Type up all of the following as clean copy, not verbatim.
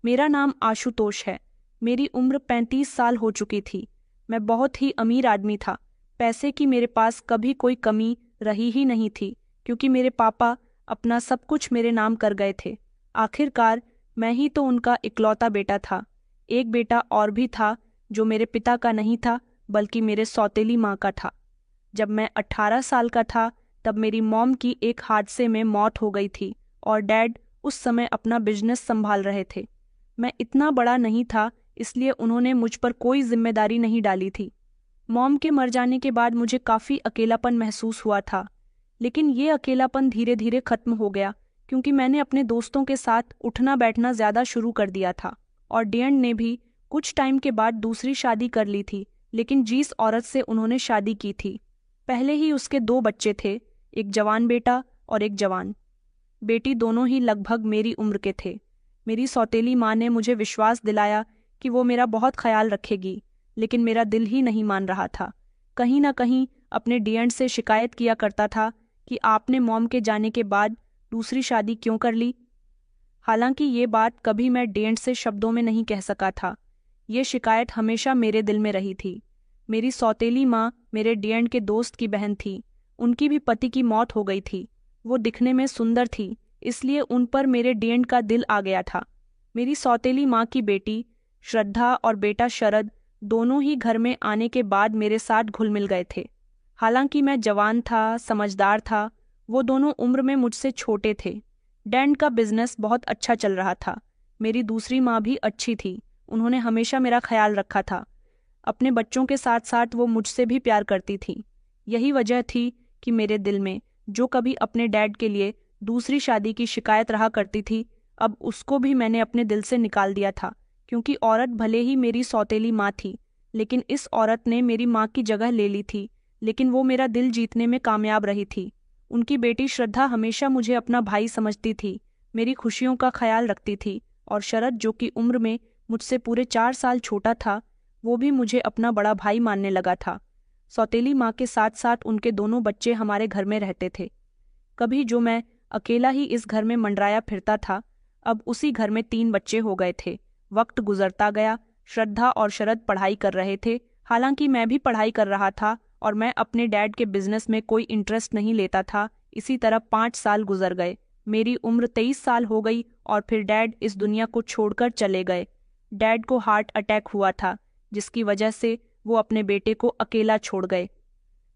मेरा नाम आशुतोष है। मेरी उम्र 35 साल हो चुकी थी। मैं बहुत ही अमीर आदमी था। पैसे की मेरे पास कभी कोई कमी रही ही नहीं थी, क्योंकि मेरे पापा अपना सब कुछ मेरे नाम कर गए थे। आखिरकार मैं ही तो उनका इकलौता बेटा था। एक बेटा और भी था, जो मेरे पिता का नहीं था, बल्कि मेरे सौतेली माँ का था। जब मैं 18 साल का था, तब मेरी मॉम की एक हादसे में मौत हो गई थी और डैड उस समय अपना बिजनेस संभाल रहे थे। मैं इतना बड़ा नहीं था, इसलिए उन्होंने मुझ पर कोई जिम्मेदारी नहीं डाली थी। मॉम के मर जाने के बाद मुझे काफ़ी अकेलापन महसूस हुआ था, लेकिन ये अकेलापन धीरे धीरे खत्म हो गया, क्योंकि मैंने अपने दोस्तों के साथ उठना बैठना ज़्यादा शुरू कर दिया था। और डैड ने भी कुछ टाइम के बाद दूसरी शादी कर ली थी, लेकिन जिस औरत से उन्होंने शादी की थी, पहले ही उसके 2 बच्चे थे, एक जवान बेटा और एक जवान बेटी। दोनों ही लगभग मेरी उम्र के थे। मेरी सौतेली माँ ने मुझे विश्वास दिलाया कि वो मेरा बहुत ख्याल रखेगी, लेकिन मेरा दिल ही नहीं मान रहा था। कहीं ना कहीं अपने डैड से शिकायत किया करता था कि आपने मॉम के जाने के बाद दूसरी शादी क्यों कर ली। हालांकि ये बात कभी मैं डैड से शब्दों में नहीं कह सका था। ये शिकायत हमेशा मेरे दिल में रही थी। मेरी सौतेली माँ मेरे डैड के दोस्त की बहन थी। उनकी भी पति की मौत हो गई थी। वो दिखने में सुंदर थी, इसलिए उन पर मेरे डैड का दिल आ गया था। मेरी सौतेली माँ की बेटी श्रद्धा और बेटा शरद दोनों ही घर में आने के बाद मेरे साथ घुल मिल गए थे। हालांकि मैं जवान था, समझदार था, वो दोनों उम्र में मुझसे छोटे थे। डैड का बिजनेस बहुत अच्छा चल रहा था। मेरी दूसरी माँ भी अच्छी थी, उन्होंने हमेशा मेरा ख्याल रखा था। अपने बच्चों के साथ साथ वो मुझसे भी प्यार करती थी। यही वजह थी कि मेरे दिल में जो कभी अपने डैड के लिए दूसरी शादी की शिकायत रहा करती थी, अब उसको भी मैंने अपने दिल से निकाल दिया था। क्योंकि औरत भले ही मेरी सौतेली माँ थी, लेकिन इस औरत ने मेरी माँ की जगह ले ली थी, लेकिन वो मेरा दिल जीतने में कामयाब रही थी। उनकी बेटी श्रद्धा हमेशा मुझे अपना भाई समझती थी, मेरी खुशियों का ख्याल रखती थी। और शरद, जो कि उम्र में मुझसे पूरे 4 साल छोटा था, वो भी मुझे अपना बड़ा भाई मानने लगा था। सौतेली माँ के साथ साथ उनके दोनों बच्चे हमारे घर में रहते थे। कभी जो मैं अकेला ही इस घर में मंडराया फिरता था, अब उसी घर में 3 बच्चे हो गए थे। वक्त गुजरता गया। श्रद्धा और शरद पढ़ाई कर रहे थे, हालांकि मैं भी पढ़ाई कर रहा था और मैं अपने डैड के बिजनेस में कोई इंटरेस्ट नहीं लेता था। इसी तरह 5 साल गुजर गए। मेरी उम्र 23 साल हो गई और फिर डैड इस दुनिया को छोड़कर चले गए। डैड को हार्ट अटैक हुआ था, जिसकी वजह से वो अपने बेटे को अकेला छोड़ गए।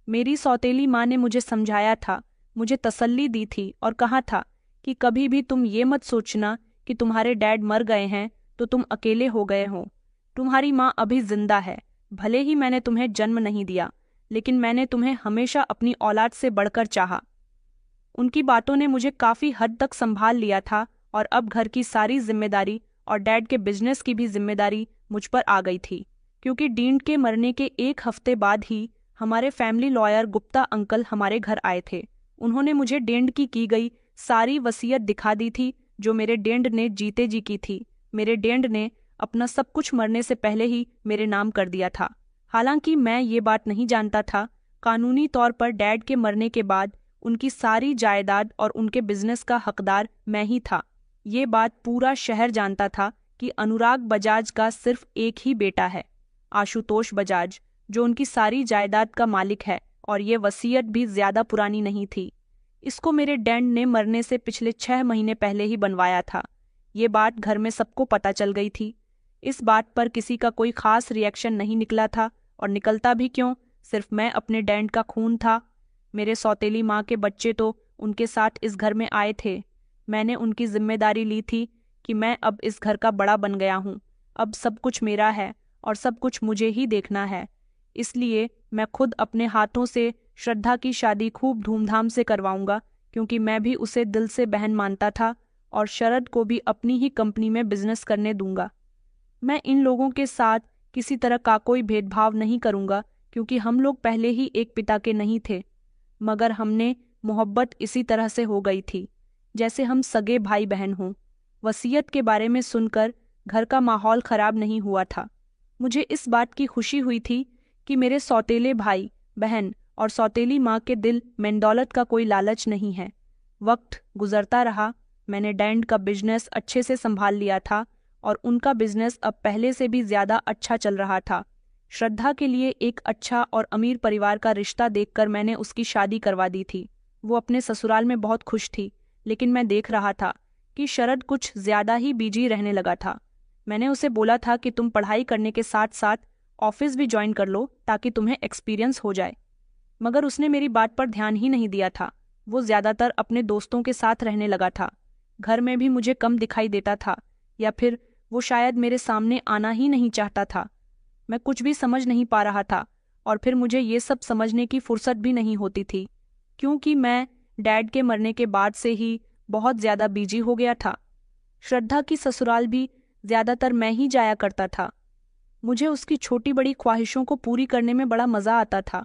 मेरी सौतेली माँ ने मुझे समझाया था, मुझे तसल्ली दी थी और कहा था कि कभी भी तुम ये मत सोचना कि तुम्हारे डैड मर गए हैं तो तुम अकेले हो गए हो। तुम्हारी माँ अभी जिंदा है। भले ही मैंने तुम्हें जन्म नहीं दिया, लेकिन मैंने तुम्हें हमेशा अपनी औलाद से बढ़कर चाहा। उनकी बातों ने मुझे काफ़ी हद तक संभाल लिया था और अब घर की सारी जिम्मेदारी और डैड के बिजनेस की भी जिम्मेदारी मुझ पर आ गई थी। क्योंकि डीन के मरने के 1 हफ्ते बाद ही हमारे फैमिली लॉयर गुप्ता अंकल हमारे घर आए थे। उन्होंने मुझे डैड की गई सारी वसीयत दिखा दी थी, जो मेरे डैड ने जीते जी की थी। मेरे डैड ने अपना सब कुछ मरने से पहले ही मेरे नाम कर दिया था। हालांकि मैं ये बात नहीं जानता था, कानूनी तौर पर डैड के मरने के बाद उनकी सारी जायदाद और उनके बिजनेस का हकदार मैं ही था। ये बात पूरा शहर जानता था कि अनुराग बजाज का सिर्फ एक ही बेटा है, आशुतोष बजाज, जो उनकी सारी जायदाद का मालिक है। और ये वसीयत भी ज्यादा पुरानी नहीं थी। इसको मेरे डैड ने मरने से पिछले 6 महीने पहले ही बनवाया था। ये बात घर में सबको पता चल गई थी। इस बात पर किसी का कोई खास रिएक्शन नहीं निकला था, और निकलता भी क्यों, सिर्फ मैं अपने डैड का खून था। मेरे सौतेली माँ के बच्चे तो उनके साथ इस घर में आए थे। मैंने उनकी जिम्मेदारी ली थी कि मैं अब इस घर का बड़ा बन गया हूँ। अब सब कुछ मेरा है और सब कुछ मुझे ही देखना है। इसलिए मैं खुद अपने हाथों से श्रद्धा की शादी खूब धूमधाम से करवाऊंगा, क्योंकि मैं भी उसे दिल से बहन मानता था और शरद को भी अपनी ही कंपनी में बिजनेस करने दूंगा। मैं इन लोगों के साथ किसी तरह का कोई भेदभाव नहीं करूंगा, क्योंकि हम लोग पहले ही एक पिता के नहीं थे, मगर हमने मोहब्बत इसी तरह से हो गई थी जैसे हम सगे भाई बहन हों। वसीयत के बारे में सुनकर घर का माहौल खराब नहीं हुआ था। मुझे इस बात की खुशी हुई थी कि मेरे सौतेले भाई बहन और सौतेली माँ के दिल में दौलत का कोई लालच नहीं है। वक्त गुजरता रहा। मैंने डैड का बिजनेस अच्छे से संभाल लिया था और उनका बिजनेस अब पहले से भी ज़्यादा अच्छा चल रहा था। श्रद्धा के लिए एक अच्छा और अमीर परिवार का रिश्ता देखकर मैंने उसकी शादी करवा दी थी। वो अपने ससुराल में बहुत खुश थी, लेकिन मैं देख रहा था कि शरद कुछ ज़्यादा ही बिजी रहने लगा था। मैंने उसे बोला था कि तुम पढ़ाई करने के साथ साथ ऑफिस भी ज्वाइन कर लो ताकि तुम्हें एक्सपीरियंस हो जाए, मगर उसने मेरी बात पर ध्यान ही नहीं दिया था। वो ज़्यादातर अपने दोस्तों के साथ रहने लगा था। घर में भी मुझे कम दिखाई देता था, या फिर वो शायद मेरे सामने आना ही नहीं चाहता था। मैं कुछ भी समझ नहीं पा रहा था, और फिर मुझे ये सब समझने की फुर्सत भी नहीं होती थी, क्योंकि मैं डैड के मरने के बाद से ही बहुत ज़्यादा बिजी हो गया था। श्रद्धा की ससुराल भी ज़्यादातर मैं ही जाया करता था। मुझे उसकी छोटी बड़ी ख्वाहिशों को पूरी करने में बड़ा मज़ा आता था।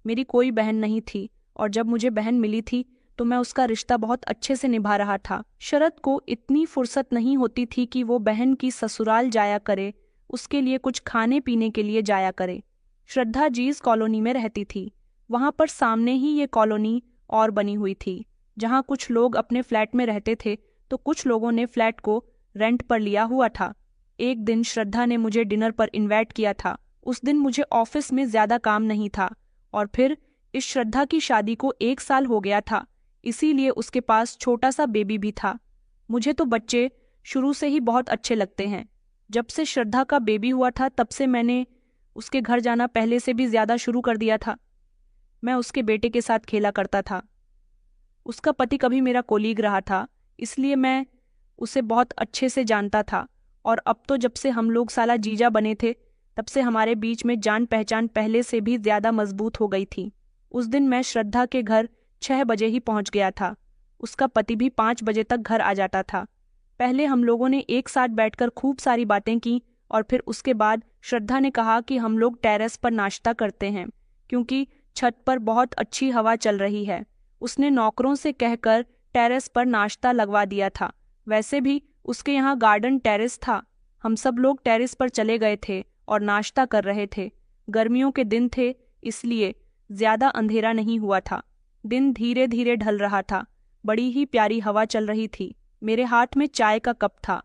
मेरी कोई बहन नहीं थी, और जब मुझे बहन मिली थी तो मैं उसका रिश्ता बहुत अच्छे से निभा रहा था। शरद को इतनी फुर्सत नहीं होती थी कि वो बहन की ससुराल जाया करे, उसके लिए कुछ खाने पीने के लिए जाया करे। श्रद्धा जीज कॉलोनी में रहती थी। वहाँ पर सामने ही ये कॉलोनी और बनी हुई थी, जहाँ कुछ लोग अपने फ्लैट में रहते थे तो कुछ लोगों ने फ्लैट को रेंट पर लिया हुआ था। एक दिन श्रद्धा ने मुझे डिनर पर इनवाइट किया था। उस दिन मुझे ऑफिस में ज़्यादा काम नहीं था, और फिर इस श्रद्धा की शादी को 1 साल हो गया था, इसीलिए उसके पास छोटा सा बेबी भी था। मुझे तो बच्चे शुरू से ही बहुत अच्छे लगते हैं। जब से श्रद्धा का बेबी हुआ था तब से मैंने उसके घर जाना पहले से भी ज़्यादा शुरू कर दिया था। मैं उसके बेटे के साथ खेला करता था। उसका पति कभी मेरा कोलीग रहा था, इसलिए मैं उसे बहुत अच्छे से जानता था, और अब तो जब से हम लोग साला जीजा बने थे तब से हमारे बीच में जान पहचान पहले से भी ज़्यादा मजबूत हो गई थी। उस दिन मैं श्रद्धा के घर 6 बजे ही पहुंच गया था। उसका पति भी 5 बजे तक घर आ जाता था। पहले हम लोगों ने एक साथ बैठकर खूब सारी बातें की, और फिर उसके बाद श्रद्धा ने कहा कि हम लोग टेरेस पर नाश्ता करते हैं, क्योंकि छत पर बहुत अच्छी हवा चल रही है। उसने नौकरों से कहकर टेरेस पर नाश्ता लगवा दिया था। वैसे भी उसके यहाँ गार्डन टेरेस था। हम सब लोग टेरेस पर चले गए थे और नाश्ता कर रहे थे। गर्मियों के दिन थे, इसलिए ज़्यादा अंधेरा नहीं हुआ था। दिन धीरे धीरे ढल रहा था। बड़ी ही प्यारी हवा चल रही थी। मेरे हाथ में चाय का कप था।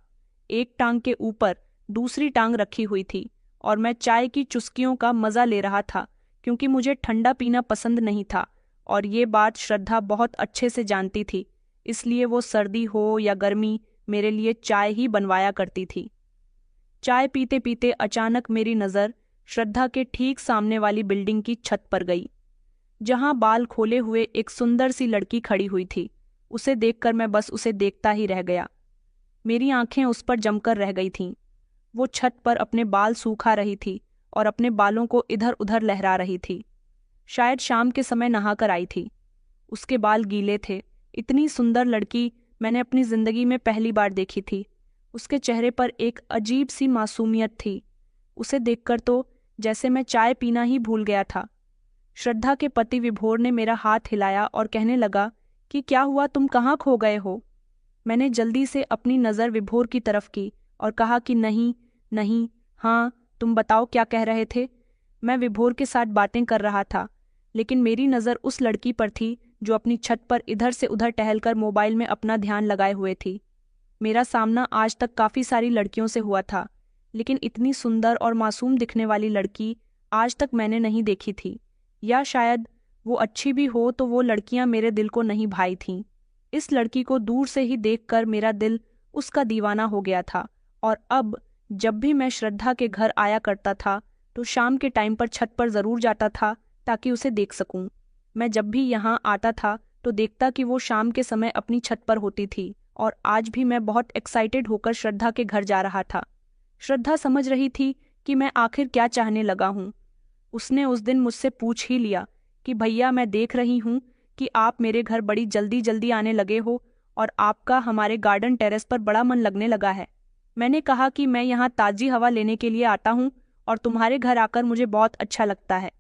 एक टांग के ऊपर दूसरी टांग रखी हुई थी, और मैं चाय की चुस्कियों का मज़ा ले रहा था, क्योंकि मुझे ठंडा पीना पसंद नहीं था, और ये बात श्रद्धा बहुत अच्छे से जानती थी। इसलिए वो सर्दी हो या गर्मी मेरे लिए चाय ही बनवाया करती थी। चाय पीते पीते अचानक मेरी नज़र श्रद्धा के ठीक सामने वाली बिल्डिंग की छत पर गई, जहां बाल खोले हुए एक सुंदर सी लड़की खड़ी हुई थी। उसे देखकर मैं बस उसे देखता ही रह गया। मेरी आंखें उस पर जमकर रह गई थीं। वो छत पर अपने बाल सूखा रही थी और अपने बालों को इधर उधर लहरा रही थी। शायद शाम के समय नहाकर आई थी। उसके बाल गीले थे। इतनी सुंदर लड़की मैंने अपनी जिंदगी में पहली बार देखी थी। उसके चेहरे पर एक अजीब सी मासूमियत थी। उसे देखकर तो जैसे मैं चाय पीना ही भूल गया था। श्रद्धा के पति विभोर ने मेरा हाथ हिलाया और कहने लगा कि क्या हुआ, तुम कहाँ खो गए हो। मैंने जल्दी से अपनी नज़र विभोर की तरफ की और कहा कि नहीं नहीं, हाँ तुम बताओ क्या कह रहे थे। मैं विभोर के साथ बातें कर रहा था, लेकिन मेरी नज़र उस लड़की पर थी जो अपनी छत पर इधर से उधर टहलकर मोबाइल में अपना ध्यान लगाए हुए थी। मेरा सामना आज तक काफ़ी सारी लड़कियों से हुआ था, लेकिन इतनी सुंदर और मासूम दिखने वाली लड़की आज तक मैंने नहीं देखी थी। या शायद वो अच्छी भी हो तो वो लड़कियां मेरे दिल को नहीं भाई थीं। इस लड़की को दूर से ही देखकर मेरा दिल उसका दीवाना हो गया था, और अब जब भी मैं श्रद्धा के घर आया करता था तो शाम के टाइम पर छत पर ज़रूर जाता था ताकि उसे देख सकूं। मैं जब भी यहाँ आता था तो देखता कि वो शाम के समय अपनी छत पर होती थी, और आज भी मैं बहुत एक्साइटेड होकर श्रद्धा के घर जा रहा था। श्रद्धा समझ रही थी कि मैं आखिर क्या चाहने लगा हूँ। उसने उस दिन मुझसे पूछ ही लिया कि भैया, मैं देख रही हूँ कि आप मेरे घर बड़ी जल्दी जल्दी आने लगे हो और आपका हमारे गार्डन टेरेस पर बड़ा मन लगने लगा है। मैंने कहा कि मैं यहाँ ताज़ी हवा लेने के लिए आता हूँ और तुम्हारे घर आकर मुझे बहुत अच्छा लगता है।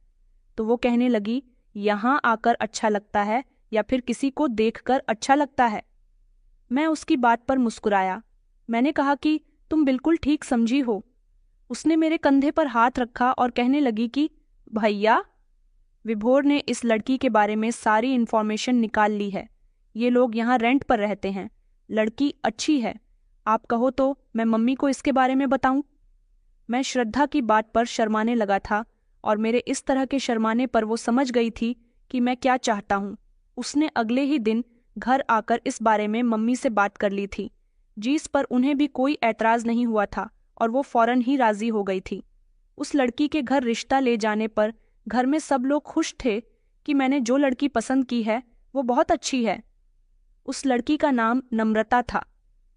तो वो कहने लगी, यहाँ आकर अच्छा लगता है या फिर किसी को देखकर अच्छा लगता है। मैं उसकी बात पर मुस्कुराया। मैंने कहा कि तुम बिल्कुल ठीक समझी हो। उसने मेरे कंधे पर हाथ रखा और कहने लगी कि भैया, विभोर ने इस लड़की के बारे में सारी इन्फॉर्मेशन निकाल ली है। ये लोग यहाँ रेंट पर रहते हैं। लड़की अच्छी है, आप कहो तो मैं मम्मी को इसके बारे में बताऊं? मैं श्रद्धा की बात पर शर्माने लगा था और मेरे इस तरह के शर्माने पर वो समझ गई थी कि मैं क्या चाहता हूँ। उसने अगले ही दिन घर आकर इस बारे में मम्मी से बात कर ली थी, जिस पर उन्हें भी कोई ऐतराज नहीं हुआ था और वो फौरन ही राजी हो गई थी। उस लड़की के घर रिश्ता ले जाने पर घर में सब लोग खुश थे कि मैंने जो लड़की पसंद की है वो बहुत अच्छी है। उस लड़की का नाम नम्रता था।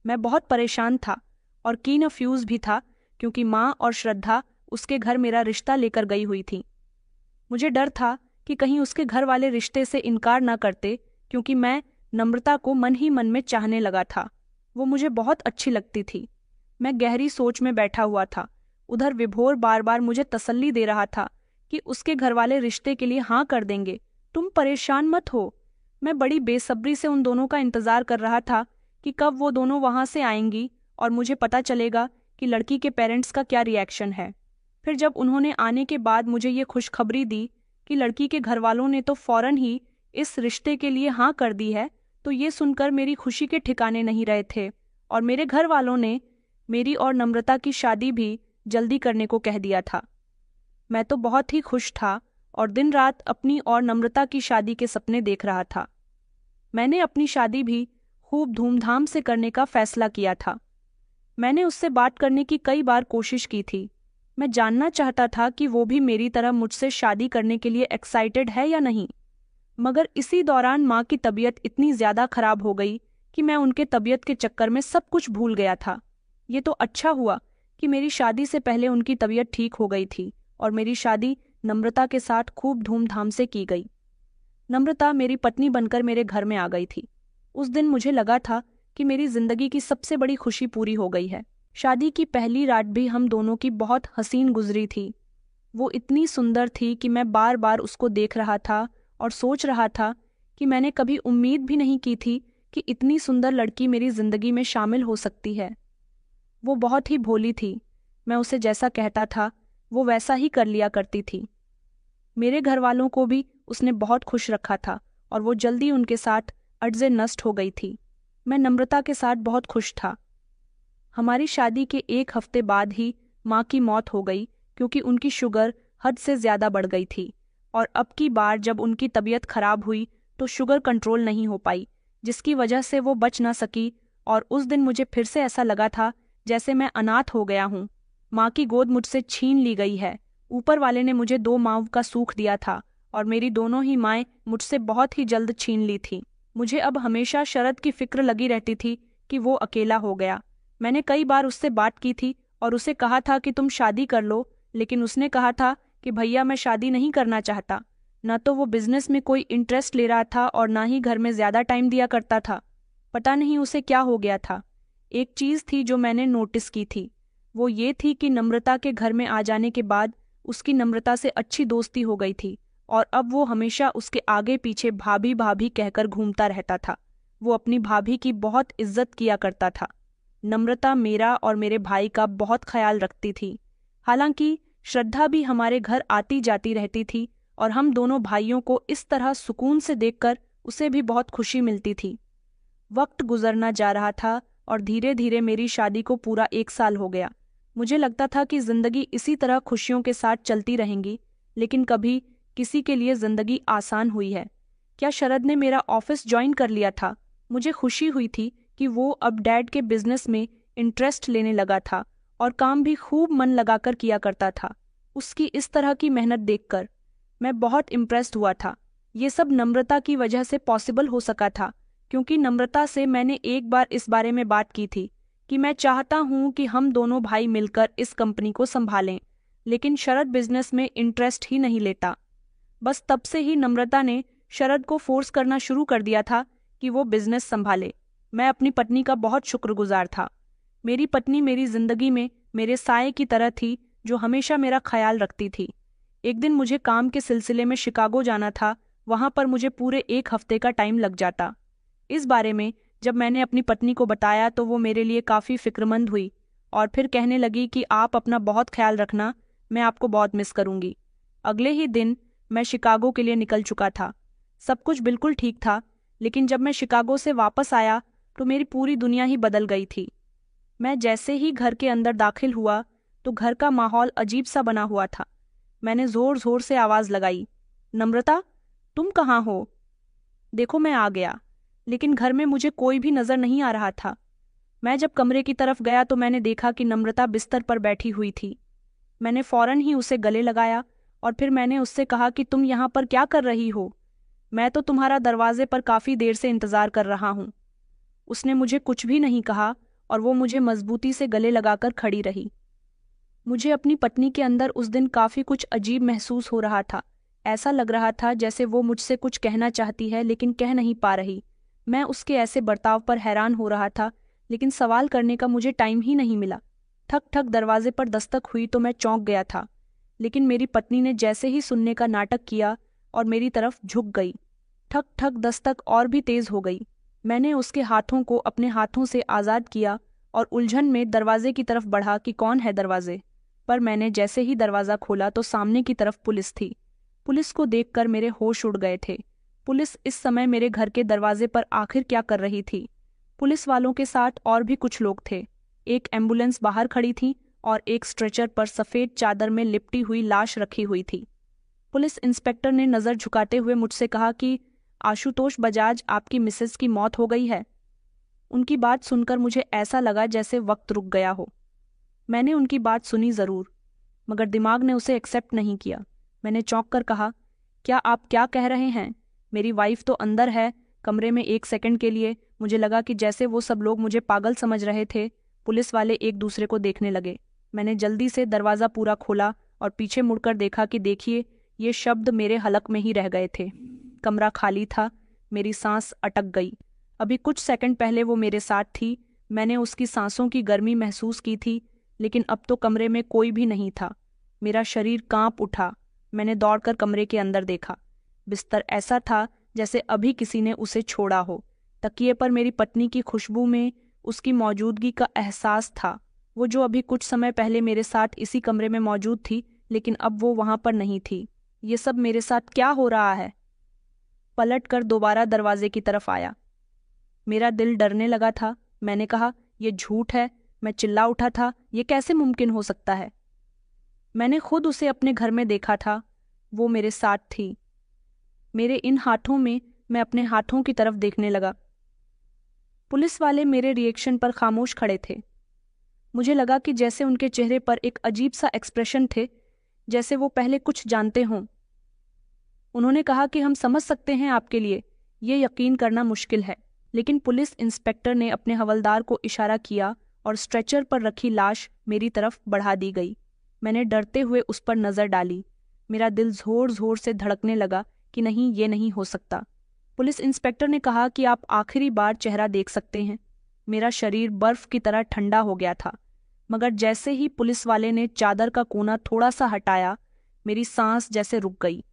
मैं बहुत परेशान था और कन्फ्यूज भी था क्योंकि माँ और श्रद्धा उसके घर मेरा रिश्ता लेकर गई हुई थी। मुझे डर था कि कहीं उसके घर वाले रिश्ते से इनकार न करते, क्योंकि मैं नम्रता को मन ही मन में चाहने लगा था। वो मुझे बहुत अच्छी लगती थी। मैं गहरी सोच में बैठा हुआ था। उधर विभोर बार बार मुझे तसल्ली दे रहा था कि उसके घर वाले रिश्ते के लिए हाँ कर देंगे, तुम परेशान मत हो। मैं बड़ी बेसब्री से उन दोनों का इंतजार कर रहा था कि कब वो दोनों वहां से आएंगी और मुझे पता चलेगा कि लड़की के पेरेंट्स का क्या रिएक्शन है। फिर जब उन्होंने आने के बाद मुझे ये खुशखबरी दी कि लड़की के घर वालों ने तो फौरन ही इस रिश्ते के लिए हाँ कर दी है, तो ये सुनकर मेरी खुशी के ठिकाने नहीं रहे थे और मेरे घर वालों ने मेरी और नम्रता की शादी भी जल्दी करने को कह दिया था। मैं तो बहुत ही खुश था और दिन रात अपनी और नम्रता की शादी के सपने देख रहा था। मैंने अपनी शादी भी खूब धूमधाम से करने का फैसला किया था। मैंने उससे बात करने की कई बार कोशिश की थी। मैं जानना चाहता था कि वो भी मेरी तरह मुझसे शादी करने के लिए एक्साइटेड है या नहीं। मगर इसी दौरान माँ की तबीयत इतनी ज्यादा खराब हो गई कि मैं उनके तबीयत के चक्कर में सब कुछ भूल गया था। ये तो अच्छा हुआ कि मेरी शादी से पहले उनकी तबीयत ठीक हो गई थी और मेरी शादी नम्रता के साथ खूब धूमधाम से की गई। नम्रता मेरी पत्नी बनकर मेरे घर में आ गई थी। उस दिन मुझे लगा था कि मेरी जिंदगी की सबसे बड़ी खुशी पूरी हो गई है। शादी की पहली रात भी हम दोनों की बहुत हसीन गुजरी थी। वो इतनी सुंदर थी कि मैं बार बार उसको देख रहा था और सोच रहा था कि मैंने कभी उम्मीद भी नहीं की थी कि इतनी सुंदर लड़की मेरी जिंदगी में शामिल हो सकती है। वो बहुत ही भोली थी। मैं उसे जैसा कहता था वो वैसा ही कर लिया करती थी। मेरे घर वालों को भी उसने बहुत खुश रखा था और वो जल्दी उनके साथ अटजे नष्ट हो गई थी। मैं नम्रता के साथ बहुत खुश था। हमारी शादी के एक हफ्ते बाद ही माँ की मौत हो गई, क्योंकि उनकी शुगर हद से ज्यादा बढ़ गई थी और अब की बार जब उनकी तबीयत खराब हुई तो शुगर कंट्रोल नहीं हो पाई, जिसकी वजह से वो बच ना सकी। और उस दिन मुझे फिर से ऐसा लगा था जैसे मैं अनाथ हो गया हूँ। माँ की गोद मुझसे छीन ली गई है। ऊपर वाले ने मुझे 2 माँव का सूख दिया था और मेरी दोनों ही माएँ मुझसे बहुत ही जल्द छीन ली थी। मुझे अब हमेशा शरद की फिक्र लगी रहती थी कि वो अकेला हो गया। मैंने कई बार उससे बात की थी और उसे कहा था कि तुम शादी कर लो, लेकिन उसने कहा था कि भैया मैं शादी नहीं करना चाहता। न तो वो बिजनेस में कोई इंटरेस्ट ले रहा था और ना ही घर में ज्यादा टाइम दिया करता था। पता नहीं उसे क्या हो गया था। एक चीज थी जो मैंने नोटिस की थी, वो ये थी कि नम्रता के घर में आ जाने के बाद उसकी नम्रता से अच्छी दोस्ती हो गई थी और अब वो हमेशा उसके आगे पीछे भाभी भाभी कहकर घूमता रहता था। वो अपनी भाभी की बहुत इज्जत किया करता था। नम्रता मेरा और मेरे भाई का बहुत ख्याल रखती थी। हालांकि श्रद्धा भी हमारे घर आती जाती रहती थी और हम दोनों भाइयों को इस तरह सुकून से देखकर उसे भी बहुत खुशी मिलती थी। वक्त गुजरना जा रहा था और धीरे धीरे मेरी शादी को पूरा 1 साल हो गया। मुझे लगता था कि जिंदगी इसी तरह खुशियों के साथ चलती रहेंगी, लेकिन कभी किसी के लिए जिंदगी आसान हुई है क्या? शरद ने मेरा ऑफिस ज्वाइन कर लिया था। मुझे खुशी हुई थी कि वो अब डैड के बिजनेस में इंटरेस्ट लेने लगा था और काम भी खूब मन लगाकर किया करता था। उसकी इस तरह की मेहनत देखकर मैं बहुत इम्प्रेस्ड हुआ था। ये सब नम्रता की वजह से पॉसिबल हो सका था, क्योंकि नम्रता से मैंने एक बार इस बारे में बात की थी कि मैं चाहता हूँ कि हम दोनों भाई मिलकर इस कंपनी को संभालें, लेकिन शरद बिजनेस में इंटरेस्ट ही नहीं लेता। बस तब से ही नम्रता ने शरद को फोर्स करना शुरू कर दिया था कि वो बिजनेस संभाले। मैं अपनी पत्नी का बहुत शुक्रगुजार था। मेरी पत्नी मेरी जिंदगी में मेरे साये की तरह थी, जो हमेशा मेरा ख्याल रखती थी। एक दिन मुझे काम के सिलसिले में शिकागो जाना था। वहां पर मुझे पूरे 1 हफ्ते का टाइम लग जाता। इस बारे में जब मैंने अपनी पत्नी को बताया तो वो मेरे लिए काफ़ी फिक्रमंद हुई और फिर कहने लगी कि आप अपना बहुत ख्याल रखना, मैं आपको बहुत मिस करूंगी। अगले ही दिन मैं शिकागो के लिए निकल चुका था। सब कुछ बिल्कुल ठीक था, लेकिन जब मैं शिकागो से वापस आया तो मेरी पूरी दुनिया ही बदल गई थी। मैं जैसे ही घर के अंदर दाखिल हुआ तो घर का माहौल अजीब सा बना हुआ था। मैंने जोर जोर से आवाज लगाई, नम्रता, तुम कहाँ हो? देखो मैं आ गया, लेकिन घर में मुझे कोई भी नजर नहीं आ रहा था। मैं जब कमरे की तरफ गया तो मैंने देखा कि नम्रता बिस्तर पर बैठी हुई थी। मैंने फौरन ही उसे गले लगाया और फिर मैंने उससे कहा कि तुम यहाँ पर क्या कर रही हो? मैं तो तुम्हारा दरवाजे पर काफी देर से इंतजार कर रहा हूँ। उसने मुझे कुछ भी नहीं कहा और वो मुझे मजबूती से गले लगाकर खड़ी रही। मुझे अपनी पत्नी के अंदर उस दिन काफी कुछ अजीब महसूस हो रहा था। ऐसा लग रहा था जैसे वो मुझसे कुछ कहना चाहती है लेकिन कह नहीं पा रही। मैं उसके ऐसे बर्ताव पर हैरान हो रहा था, लेकिन सवाल करने का मुझे टाइम ही नहीं मिला। ठक ठक दरवाजे पर दस्तक हुई तो मैं चौंक गया था, लेकिन मेरी पत्नी ने जैसे ही सुनने का नाटक किया और मेरी तरफ झुक गई। ठक ठक दस्तक और भी तेज हो गई। मैंने उसके हाथों को अपने हाथों से आज़ाद किया और उलझन में दरवाजे की तरफ बढ़ा कि कौन है दरवाजे पर। मैंने जैसे ही दरवाज़ा खोला तो सामने की तरफ पुलिस थी। पुलिस को देखकर मेरे होश उड़ गए थे। पुलिस इस समय मेरे घर के दरवाजे पर आखिर क्या कर रही थी? पुलिस वालों के साथ और भी कुछ लोग थे। एक एम्बुलेंस बाहर खड़ी थी और एक स्ट्रेचर पर सफ़ेद चादर में लिपटी हुई लाश रखी हुई थी। पुलिस इंस्पेक्टर ने नज़र झुकाते हुए मुझसे कहा कि आशुतोष बजाज, आपकी मिसेस की मौत हो गई है। उनकी बात सुनकर मुझे ऐसा लगा जैसे वक्त रुक गया हो। मैंने उनकी बात सुनी ज़रूर, मगर दिमाग ने उसे एक्सेप्ट नहीं किया। मैंने चौंक कर कहा, क्या आप क्या कह रहे हैं? मेरी वाइफ तो अंदर है कमरे में। एक सेकंड के लिए मुझे लगा कि जैसे वो सब लोग मुझे पागल समझ रहे थे। पुलिस वाले एक दूसरे को देखने लगे। मैंने जल्दी से दरवाज़ा पूरा खोला और पीछे मुड़कर देखा कि देखिए, ये शब्द मेरे हलक में ही रह गए थे। कमरा खाली था। मेरी सांस अटक गई। अभी कुछ सेकंड पहले वो मेरे साथ थी। मैंने उसकी सांसों की गर्मी महसूस की थी, लेकिन अब तो कमरे में कोई भी नहीं था। मेरा शरीर कांप उठा। मैंने दौड़कर कमरे के अंदर देखा। बिस्तर ऐसा था जैसे अभी किसी ने उसे छोड़ा हो। तकिए पर मेरी पत्नी की खुशबू में उसकी मौजूदगी का एहसास था, वो जो अभी कुछ समय पहले मेरे साथ इसी कमरे में मौजूद थी, लेकिन अब वो वहां पर नहीं थी। ये सब मेरे साथ क्या हो रहा है? पलट कर दोबारा दरवाजे की तरफ आया। मेरा दिल डरने लगा था। मैंने कहा, यह झूठ है। मैं चिल्ला उठा था, यह कैसे मुमकिन हो सकता है? मैंने खुद उसे अपने घर में देखा था। वो मेरे साथ थी। मेरे इन हाथों में। मैं अपने हाथों की तरफ देखने लगा। पुलिस वाले मेरे रिएक्शन पर खामोश खड़े थे। मुझे लगा कि जैसे उनके चेहरे पर एक अजीब सा एक्सप्रेशन थे, जैसे वो पहले कुछ जानते हों। उन्होंने कहा कि हम समझ सकते हैं आपके लिए ये यकीन करना मुश्किल है, लेकिन पुलिस इंस्पेक्टर ने अपने हवलदार को इशारा किया और स्ट्रेचर पर रखी लाश मेरी तरफ बढ़ा दी गई। मैंने डरते हुए उस पर नज़र डाली। मेरा दिल जोर जोर से धड़कने लगा कि नहीं, ये नहीं हो सकता। पुलिस इंस्पेक्टर ने कहा कि आप आखिरी बार चेहरा देख सकते हैं। मेरा शरीर बर्फ की तरह ठंडा हो गया था, मगर जैसे ही पुलिस वाले ने चादर का कोना थोड़ा सा हटाया, मेरी सांस जैसे रुक गई।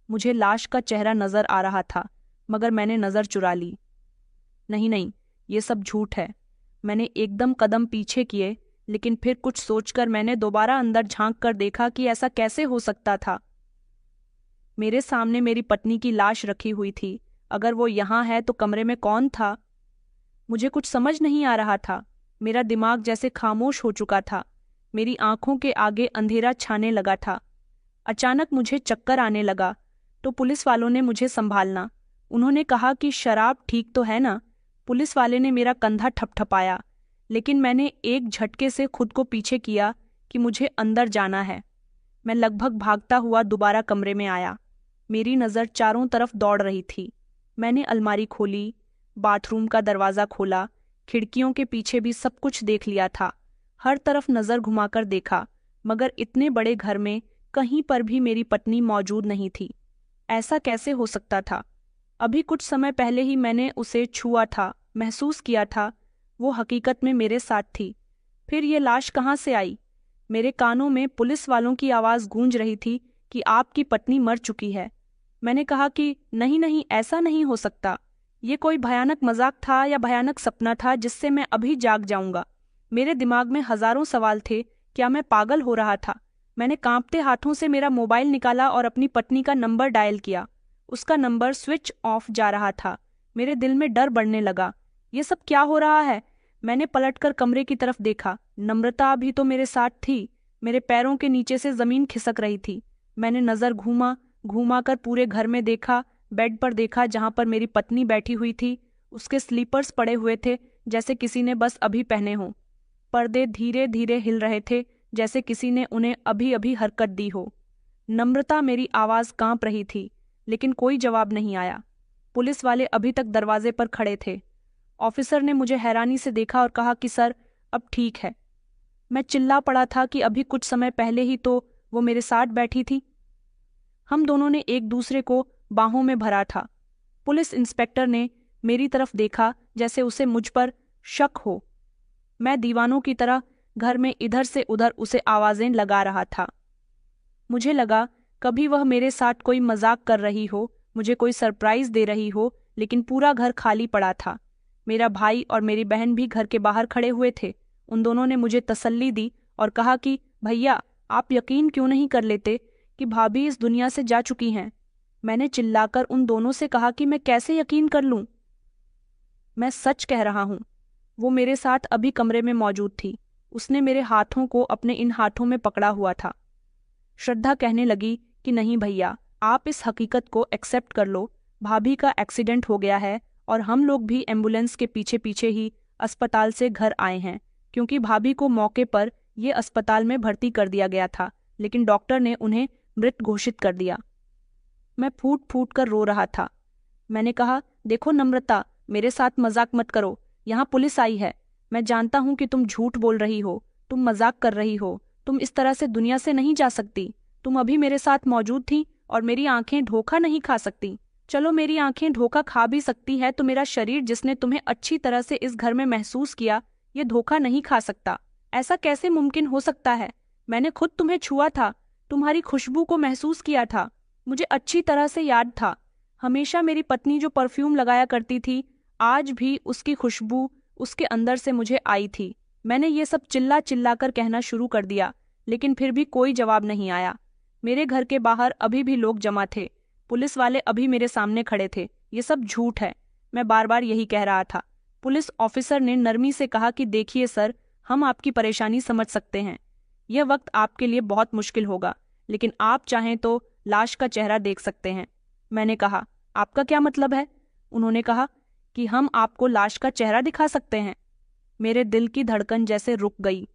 मुझे लाश का चेहरा नजर आ रहा था, मगर मैंने नजर चुरा ली। नहीं नहीं, ये सब झूठ है। मैंने एकदम कदम पीछे किए, लेकिन फिर कुछ सोचकर मैंने दोबारा अंदर झांक कर देखा कि ऐसा कैसे हो सकता था। मेरे सामने मेरी पत्नी की लाश रखी हुई थी। अगर वो यहाँ है तो कमरे में कौन था? मुझे कुछ समझ नहीं आ रहा था। मेरा दिमाग जैसे खामोश हो चुका था। मेरी आंखों के आगे अंधेरा छाने लगा था। अचानक मुझे चक्कर आने लगा तो पुलिस वालों ने मुझे संभालना। उन्होंने कहा कि शराब ठीक तो है ना? पुलिस वाले ने मेरा कंधा ठपठपाया, लेकिन मैंने एक झटके से खुद को पीछे किया कि मुझे अंदर जाना है। मैं लगभग भागता हुआ दोबारा कमरे में आया। मेरी नज़र चारों तरफ दौड़ रही थी। मैंने अलमारी खोली, बाथरूम का दरवाज़ा खोला, खिड़कियों के पीछे भी सब कुछ देख लिया था। हर तरफ नज़र घुमाकर देखा, मगर इतने बड़े घर में कहीं पर भी मेरी पत्नी मौजूद नहीं थी। ऐसा कैसे हो सकता था? अभी कुछ समय पहले ही मैंने उसे छुआ था, महसूस किया था। वो हकीकत में मेरे साथ थी। फिर ये लाश कहाँ से आई? मेरे कानों में पुलिस वालों की आवाज़ गूंज रही थी कि आपकी पत्नी मर चुकी है। मैंने कहा कि नहीं नहीं, ऐसा नहीं हो सकता। ये कोई भयानक मजाक था या भयानक सपना था जिससे मैं अभी जाग जाऊंगा। मेरे दिमाग में हजारों सवाल थे। क्या मैं पागल हो रहा था? मैंने कांपते हाथों से मेरा मोबाइल निकाला और अपनी पत्नी का नंबर डायल किया। उसका नंबर स्विच ऑफ जा रहा था। मेरे दिल में डर बढ़ने लगा। ये सब क्या हो रहा है? मैंने पलटकर कमरे की तरफ देखा। नम्रता अभी तो मेरे साथ थी। मेरे पैरों के नीचे से जमीन खिसक रही थी। मैंने नजर घूमा कर पूरे घर में देखा। बेड पर देखा जहां पर मेरी पत्नी बैठी हुई थी। उसके स्लीपर्स पड़े हुए थे जैसे किसी ने बस अभी पहने हों। पर्दे धीरे धीरे हिल रहे थे जैसे किसी ने उन्हें अभी अभी हरकत दी हो। नम्रता, मेरी आवाज कांप रही थी, लेकिन कोई जवाब नहीं आया। पुलिस वाले अभी तक दरवाजे पर खड़े थे। ऑफिसर ने मुझे हैरानी से देखा और कहा कि सर, अब ठीक है। मैं चिल्ला पड़ा था कि अभी कुछ समय पहले ही तो वो मेरे साथ बैठी थी। हम दोनों ने एक दूसरे को बाहों में भरा था। पुलिस इंस्पेक्टर ने मेरी तरफ देखा जैसे उसे मुझ पर शक हो। मैं दीवानों की तरह घर में इधर से उधर उसे आवाजें लगा रहा था। मुझे लगा कभी वह मेरे साथ कोई मजाक कर रही हो, मुझे कोई सरप्राइज दे रही हो, लेकिन पूरा घर खाली पड़ा था। मेरा भाई और मेरी बहन भी घर के बाहर खड़े हुए थे। उन दोनों ने मुझे तसल्ली दी और कहा कि भैया, आप यकीन क्यों नहीं कर लेते कि भाभी इस दुनिया से जा चुकी हैं। मैंने चिल्लाकर उन दोनों से कहा कि मैं कैसे यकीन कर लूं। मैं सच कह रहा हूं। वो मेरे साथ अभी कमरे में मौजूद थी। उसने मेरे हाथों को अपने इन हाथों में पकड़ा हुआ था। श्रद्धा कहने लगी कि नहीं भैया, आप इस हकीकत को एक्सेप्ट कर लो। भाभी का एक्सीडेंट हो गया है और हम लोग भी एम्बुलेंस के पीछे पीछे ही अस्पताल से घर आए हैं, क्योंकि भाभी को मौके पर ये अस्पताल में भर्ती कर दिया गया था, लेकिन डॉक्टर ने उन्हें मृत घोषित कर दिया। मैं फूट फूट कर रो रहा था। मैंने कहा, देखो नम्रता, मेरे साथ मजाक मत करो। यहाँ पुलिस आई है। मैं जानता हूँ कि तुम झूठ बोल रही हो, तुम मजाक कर रही हो। तुम इस तरह से दुनिया से नहीं जा सकती। तुम अभी मेरे साथ मौजूद थी और मेरी आंखें धोखा नहीं खा सकती। चलो, मेरी आंखें धोखा खा भी सकती है तो मेरा शरीर, जिसने तुम्हें अच्छी तरह से इस घर में महसूस किया, ये धोखा नहीं खा सकता। ऐसा कैसे मुमकिन हो सकता है? मैंने खुद तुम्हें छुआ था, तुम्हारी खुशबू को महसूस किया था। मुझे अच्छी तरह से याद था। हमेशा मेरी पत्नी जो परफ्यूम लगाया करती थी, आज भी उसकी खुशबू उसके अंदर से मुझे आई थी। मैंने ये सब चिल्ला चिल्ला कर कहना शुरू कर दिया, लेकिन फिर भी कोई जवाब नहीं आया। मेरे घर के बाहर अभी भी लोग जमा थे। पुलिस वाले अभी मेरे सामने खड़े थे। ये सब झूठ है, मैं बार बार यही कह रहा था। पुलिस ऑफिसर ने नरमी से कहा कि देखिए सर, हम आपकी परेशानी समझ सकते हैं। यह वक्त आपके लिए बहुत मुश्किल होगा, लेकिन आप चाहें तो लाश का चेहरा देख सकते हैं। मैंने कहा, आपका क्या मतलब है? उन्होंने कहा कि हम आपको लाश का चेहरा दिखा सकते हैं। मेरे दिल की धड़कन जैसे रुक गई।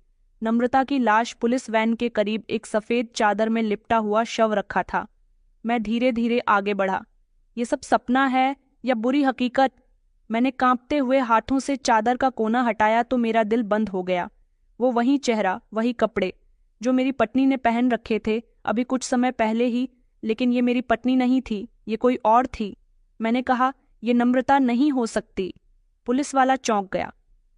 नम्रता की लाश पुलिस वैन के करीब एक सफेद चादर में लिपटा हुआ शव रखा था। मैं धीरे धीरे आगे बढ़ा। ये सब सपना है या बुरी हकीकत? मैंने कांपते हुए हाथों से चादर का कोना हटाया तो मेरा दिल बंद हो गया। वो वही चेहरा, वही कपड़े जो मेरी पत्नी ने पहन रखे थे अभी कुछ समय पहले ही, लेकिन ये मेरी पत्नी नहीं थी, ये कोई और थी। मैंने कहा, ये नम्रता नहीं हो सकती। पुलिस वाला चौंक गया।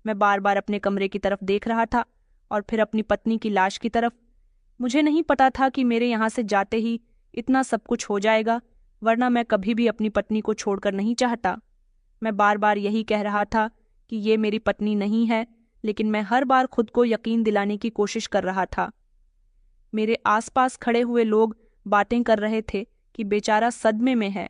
मैं बार बार अपने कमरे की तरफ देख रहा था और फिर अपनी पत्नी की लाश की तरफ। मुझे नहीं पता था कि मेरे यहाँ से जाते ही इतना सब कुछ हो जाएगा, वरना मैं कभी भी अपनी पत्नी को छोड़कर नहीं चाहता। मैं बार बार यही कह रहा था कि ये मेरी पत्नी नहीं है, लेकिन मैं हर बार खुद को यकीन दिलाने की कोशिश कर रहा था। मेरे आसपास खड़े हुए लोग बातें कर रहे थे कि बेचारा सदमे में है।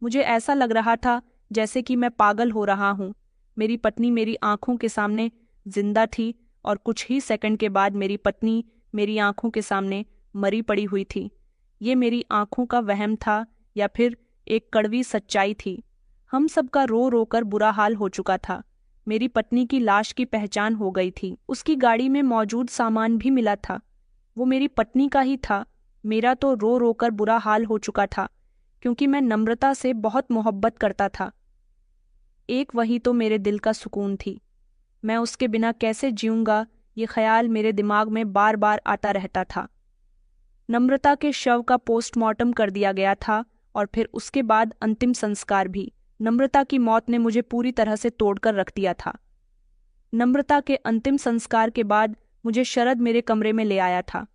मुझे ऐसा लग रहा था जैसे कि मैं पागल हो रहा हूँ। मेरी पत्नी मेरी आंखों के सामने जिंदा थी और कुछ ही सेकंड के बाद मेरी पत्नी मेरी आंखों के सामने मरी पड़ी हुई थी। ये मेरी आंखों का वहम था या फिर एक कड़वी सच्चाई थी? हम सबका रो रो कर बुरा हाल हो चुका था। मेरी पत्नी की लाश की पहचान हो गई थी। उसकी गाड़ी में मौजूद सामान भी मिला था। वो मेरी पत्नी का ही था। मेरा तो रो रो कर बुरा हाल हो चुका था, क्योंकि मैं नम्रता से बहुत मोहब्बत करता था। एक वही तो मेरे दिल का सुकून थी। मैं उसके बिना कैसे जीऊंगा, ये ख्याल मेरे दिमाग में बार बार आता रहता था। नम्रता के शव का पोस्टमार्टम कर दिया गया था और फिर उसके बाद अंतिम संस्कार भी। नम्रता की मौत ने मुझे पूरी तरह से तोड़कर रख दिया था। नम्रता के अंतिम संस्कार के बाद मुझे शरद मेरे कमरे में ले आया था।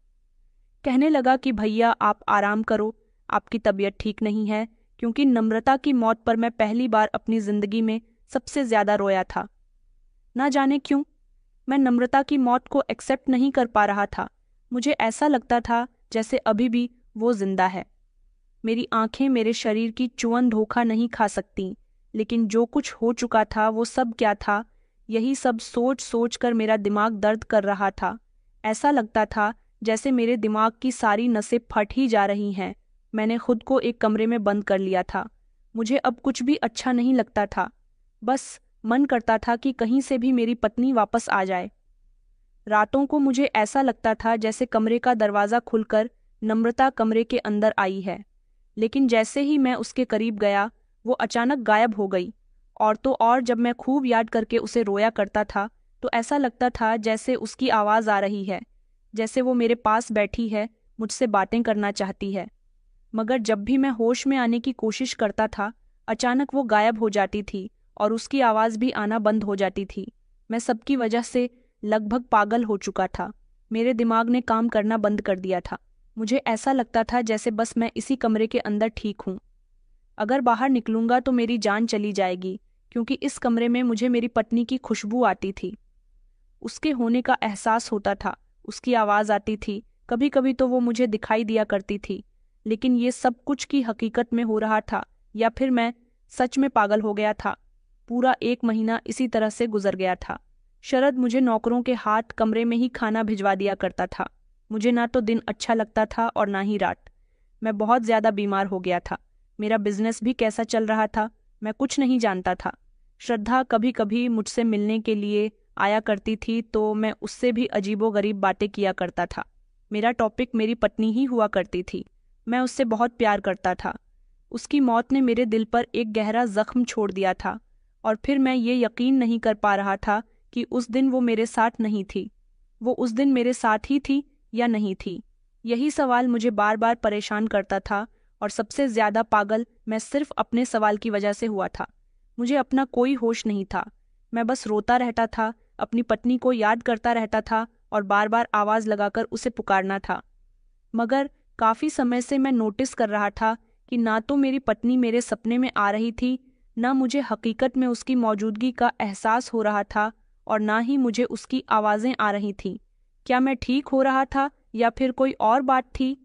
कहने लगा कि भैया, आप आराम करो, आपकी तबीयत ठीक नहीं है, क्योंकि नम्रता की मौत पर मैं पहली बार अपनी जिंदगी में सबसे ज्यादा रोया था। ना जाने क्यों मैं नम्रता की मौत को एक्सेप्ट नहीं कर पा रहा था। मुझे ऐसा लगता था जैसे अभी भी वो जिंदा है। मेरी आंखें मेरे शरीर की चुअन धोखा नहीं खा सकती, लेकिन जो कुछ हो चुका था वो सब क्या था, यही सब सोच सोच कर मेरा दिमाग दर्द कर रहा था। ऐसा लगता था जैसे मेरे दिमाग की सारी नसें फट ही जा रही हैं। मैंने खुद को एक कमरे में बंद कर लिया था। मुझे अब कुछ भी अच्छा नहीं लगता था। बस मन करता था कि कहीं से भी मेरी पत्नी वापस आ जाए। रातों को मुझे ऐसा लगता था जैसे कमरे का दरवाज़ा खुलकर नम्रता कमरे के अंदर आई है, लेकिन जैसे ही मैं उसके करीब गया वो अचानक गायब हो गई। और तो और जब मैं खूब याद करके उसे रोया करता था तो ऐसा लगता था जैसे उसकी आवाज़ आ रही है, जैसे वो मेरे पास बैठी है, मुझसे बातें करना चाहती है। मगर जब भी मैं होश में आने की कोशिश करता था अचानक वो गायब हो जाती थी और उसकी आवाज़ भी आना बंद हो जाती थी। मैं सबकी वजह से लगभग पागल हो चुका था। मेरे दिमाग ने काम करना बंद कर दिया था। मुझे ऐसा लगता था जैसे बस मैं इसी कमरे के अंदर ठीक हूँ। अगर बाहर निकलूंगा तो मेरी जान चली जाएगी, क्योंकि इस कमरे में मुझे मेरी पत्नी की खुशबू आती थी, उसके होने का एहसास होता था, उसकी आवाज़ आती थी, कभी कभी तो वो मुझे दिखाई दिया करती थी। लेकिन ये सब कुछ की हकीकत में हो रहा था या फिर मैं सच में पागल हो गया था। पूरा 1 महीना इसी तरह से गुजर गया था। शरद मुझे नौकरों के हाथ कमरे में ही खाना भिजवा दिया करता था। मुझे ना तो दिन अच्छा लगता था और ना ही रात। मैं बहुत ज़्यादा बीमार हो गया था। मेरा बिजनेस भी कैसा चल रहा था मैं कुछ नहीं जानता था। श्रद्धा कभी कभी मुझसे मिलने के लिए आया करती थी तो मैं उससे भी अजीबोगरीब बातें किया करता था। मेरा टॉपिक मेरी पत्नी ही हुआ करती थी। मैं उससे बहुत प्यार करता था। उसकी मौत ने मेरे दिल पर एक गहरा जख्म छोड़ दिया था और फिर मैं ये यकीन नहीं कर पा रहा था कि उस दिन वो मेरे साथ नहीं थी। वो उस दिन मेरे साथ ही थी या नहीं थी। यही सवाल मुझे बार बार परेशान करता था और सबसे ज्यादा पागल मैं सिर्फ अपने सवाल की वजह से हुआ था। मुझे अपना कोई होश नहीं था। मैं बस रोता रहता था, अपनी पत्नी को याद करता रहता था और बार बार आवाज लगाकर उसे पुकारना था। मगर काफी समय से मैं नोटिस कर रहा था कि ना तो मेरी पत्नी मेरे सपने में आ रही थी, ना मुझे हकीकत में उसकी मौजूदगी का एहसास हो रहा था और ना ही मुझे उसकी आवाजें आ रही थीं। क्या मैं ठीक हो रहा था या फिर कोई और बात थी?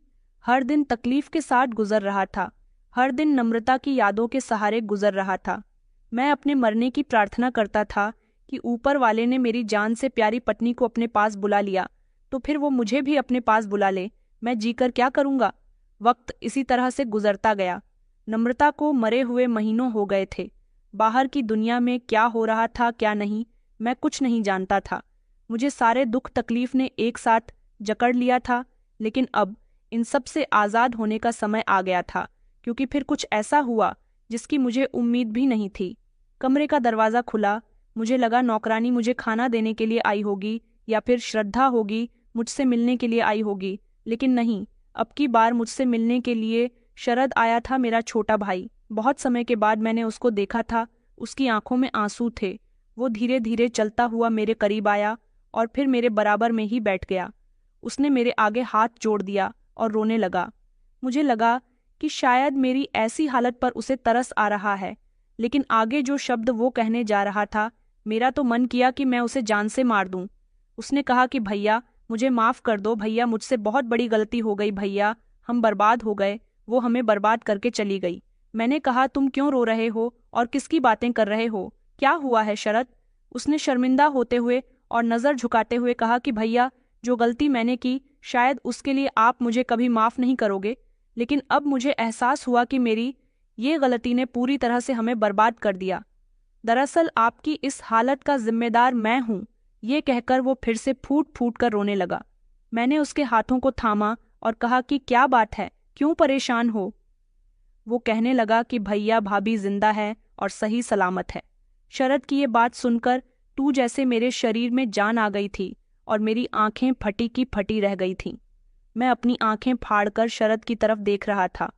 हर दिन तकलीफ के साथ गुजर रहा था। हर दिन नम्रता की यादों के सहारे गुजर रहा था। मैं अपने मरने की प्रार्थना करता था कि ऊपर वाले ने मेरी जान से प्यारी पत्नी को अपने पास बुला लिया तो फिर वो मुझे भी अपने पास बुला ले। मैं जीकर क्या करूंगा? वक्त इसी तरह से गुजरता गया। नम्रता को मरे हुए महीनों हो गए थे। बाहर की दुनिया में क्या हो रहा था क्या नहीं, मैं कुछ नहीं जानता था। मुझे सारे दुख तकलीफ ने एक साथ जकड़ लिया था। लेकिन अब इन सब से आज़ाद होने का समय आ गया था, क्योंकि फिर कुछ ऐसा हुआ जिसकी मुझे उम्मीद भी नहीं थी। कमरे का दरवाज़ा खुला। मुझे लगा नौकरानी मुझे खाना देने के लिए आई होगी या फिर श्रद्धा होगी मुझसे मिलने के लिए आई होगी, लेकिन नहीं, अब की बार मुझसे मिलने के लिए शरद आया था, मेरा छोटा भाई। बहुत समय के बाद मैंने उसको देखा था। उसकी आंखों में आंसू थे। वो धीरे धीरे चलता हुआ मेरे करीब आया और फिर मेरे बराबर में ही बैठ गया। उसने मेरे आगे हाथ जोड़ दिया और रोने लगा। मुझे लगा कि शायद मेरी ऐसी हालत पर उसे तरस आ रहा है, लेकिन आगे जो शब्द वो कहने जा रहा था, मेरा तो मन किया कि मैं उसे जान से मार दूं। उसने कहा कि भैया मुझे माफ़ कर दो भैया, मुझसे बहुत बड़ी गलती हो गई भैया, हम बर्बाद हो गए, वो हमें बर्बाद करके चली गई। मैंने कहा तुम क्यों रो रहे हो और किसकी बातें कर रहे हो, क्या हुआ है शरद? उसने शर्मिंदा होते हुए और नज़र झुकाते हुए कहा कि भैया जो गलती मैंने की शायद उसके लिए आप मुझे कभी माफ़ नहीं करोगे, लेकिन अब मुझे एहसास हुआ कि मेरी ये गलती ने पूरी तरह से हमें बर्बाद कर दिया। दरअसल आपकी इस हालत का जिम्मेदार मैं हूँ। ये कहकर वो फिर से फूट फूट कर रोने लगा। मैंने उसके हाथों को थामा और कहा कि क्या बात है, क्यों परेशान हो? वो कहने लगा कि भैया भाभी जिंदा है और सही सलामत है। शरद की ये बात सुनकर तू जैसे मेरे शरीर में जान आ गई थी और मेरी आंखें फटी की फटी रह गई थीं। मैं अपनी आंखें फाड़कर शरद की तरफ देख रहा था।